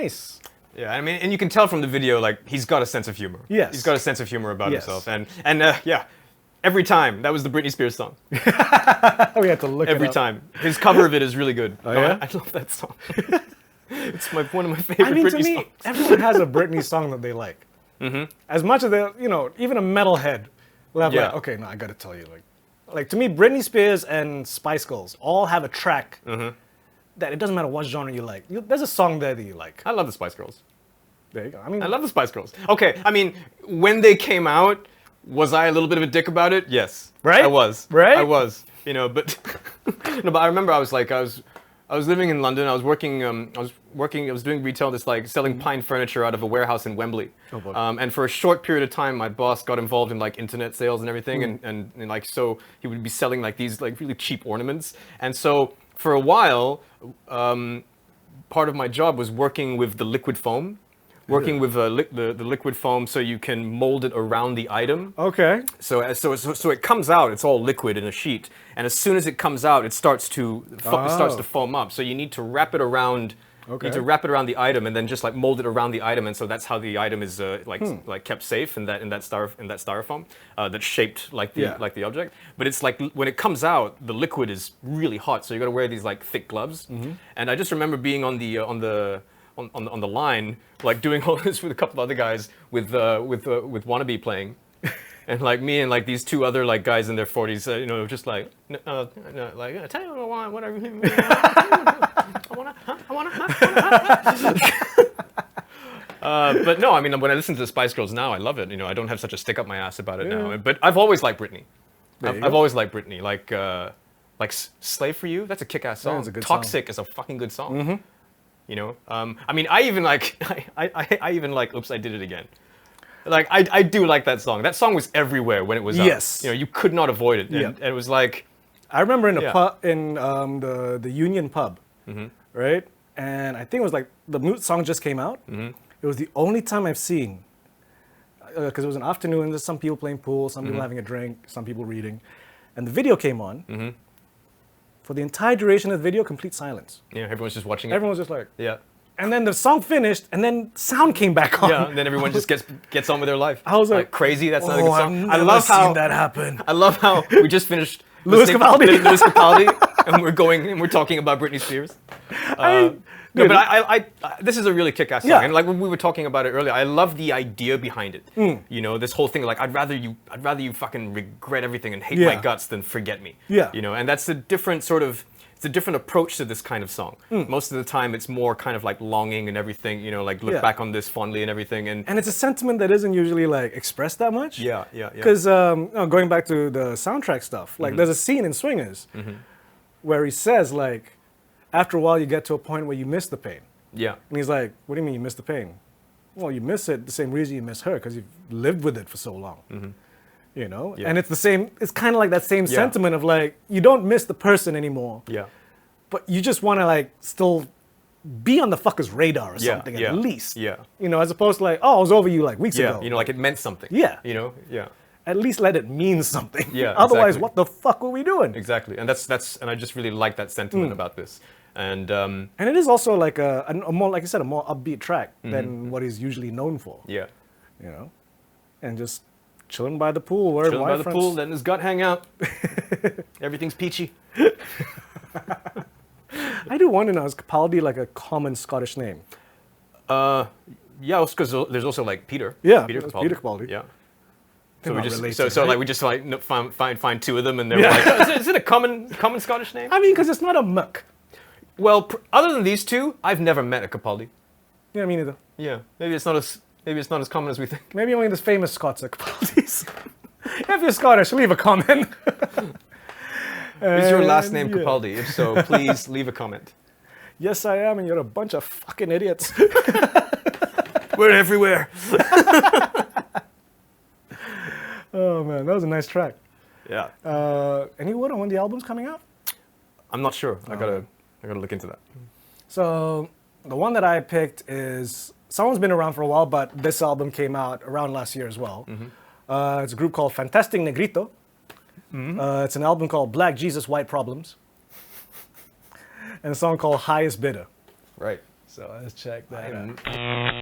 Nice. Yeah, I mean, and you can tell from the video, like, he's got a sense of humor. Yes. He's got a sense of humor about himself. And yeah, every time, that was the Britney Spears song. We had to look Every it up. time. His cover of it is really good. Oh, yeah? I love that song. It's one of my favorite I mean, Britney to me, songs. everyone has a Britney song that they like. As much as they, even a metalhead will have like, okay, no, I gotta tell you, like to me, Britney Spears and Spice Girls all have a track that it doesn't matter what genre you like. There's a song there that you like. I love the Spice Girls. There you go. I mean, I love the Spice Girls. Okay, I mean, when they came out, was I a little bit of a dick about it? Yes. Right? I was. Right? I was. But no, but I remember I was living in London. I was doing retail, just like selling pine furniture out of a warehouse in Wembley. Oh, boy. And for a short period of time, my boss got involved in like internet sales and everything, and like so he would be selling like these like really cheap ornaments. And so for a while, part of my job was working with the liquid foam. Working with the liquid foam so you can mold it around the item. okay. So it comes out, it's all liquid in a sheet, and as soon as it comes out, it starts to foam up. So you need to wrap it around. Okay. You need to wrap it around the item and then just like mold it around the item, and so that's how the item is like kept safe in that styrofoam that's shaped like the object. But it's like when it comes out, the liquid is really hot, so you got to wear these like thick gloves. And I just remember being on the line, like doing all this with a couple other guys with Wannabe playing, and like me and like these two other like guys in their 40s, just like like tell you what I want, whatever. I wanna. But no, I mean, when I listen to the Spice Girls now, I love it. I don't have such a stick up my ass about it now. But I've always liked Britney. I've always liked Britney. Like "Slave for You." That's a kick-ass song. That's a good "Toxic" song. is a fucking good song. I mean, I even like "Oops, I Did It Again." Like, I do like that song. That song was everywhere when it was out. Yes. You could not avoid it. And it was like, I remember in a pub, in the Union pub, right? And I think it was like the Moot song just came out. It was the only time I've seen, because it was an afternoon. There's some people playing pool, some people having a drink, some people reading, and the video came on. For the entire duration of the video, complete silence. yeah, everyone's just watching it. Everyone was just like, Yeah. and then the song finished, and then sound came back on. Yeah, and then everyone just gets on with their life. I was like, crazy. That's not a oh, good I've song. never seen that happen. I love how we just finished Lewis listening Capaldi. to Lewis Capaldi, and we're talking about Britney Spears. No, but I this is a really kick-ass song, and like when we were talking about it earlier, I love the idea behind it. This whole thing, like I'd rather you fucking regret everything and hate my guts than forget me. Yeah. And that's a different it's a different approach to this kind of song. Most of the time, it's more kind of like longing and everything. Like look back on this fondly and everything, and it's a sentiment that isn't usually like expressed that much. Yeah. Because going back to the soundtrack stuff, like there's a scene in Swingers where he says like, after a while you get to a point where you miss the pain. Yeah. And he's like, what do you mean you miss the pain? Well, you miss it the same reason you miss her, because you've lived with it for so long. And it's the same. It's kind of like that same sentiment of like, you don't miss the person anymore. Yeah. But you just want to like still be on the fucker's radar or something at least. Yeah. As opposed to like, oh, I was over you like weeks Yeah. ago. Like it meant something. Yeah. Yeah. At least let it mean something. Yeah, Otherwise, exactly. what the fuck were we doing? Exactly. And and I just really like that sentiment about this. And it is also like a more, like I said, a more upbeat track than what he's usually known for. yeah. And just chilling by the pool, where Chilling by the pool, letting his gut hang out. Everything's peachy. I do wonder now, is Capaldi like a common Scottish name? Yeah, because there's also like Peter. Yeah, Peter there's Capaldi. Peter Capaldi. Yeah. They're So we not just related, so right? like we just like find two of them, and they're like, is it a common Scottish name? I mean, because it's not a muck. Well, other than these two, I've never met a Capaldi. Yeah, me neither. Yeah, maybe it's not as common as we think. Maybe only the famous Scots are Capaldis. If you're Scottish, leave a comment. Is your last name Yeah. Capaldi? If so, please leave a comment. Yes, I am, and you're a bunch of fucking idiots. We're everywhere. Oh man, that was a nice track. Yeah. Any word on when the album's coming out? I'm not sure. I gotta look into that. So the one that I picked is someone's been around for a while, but this album came out around last year as well. It's a group called Fantastic Negrito. It's an album called Black Jesus, White Problems, and a song called Highest Bidder. Right. So let's check that out.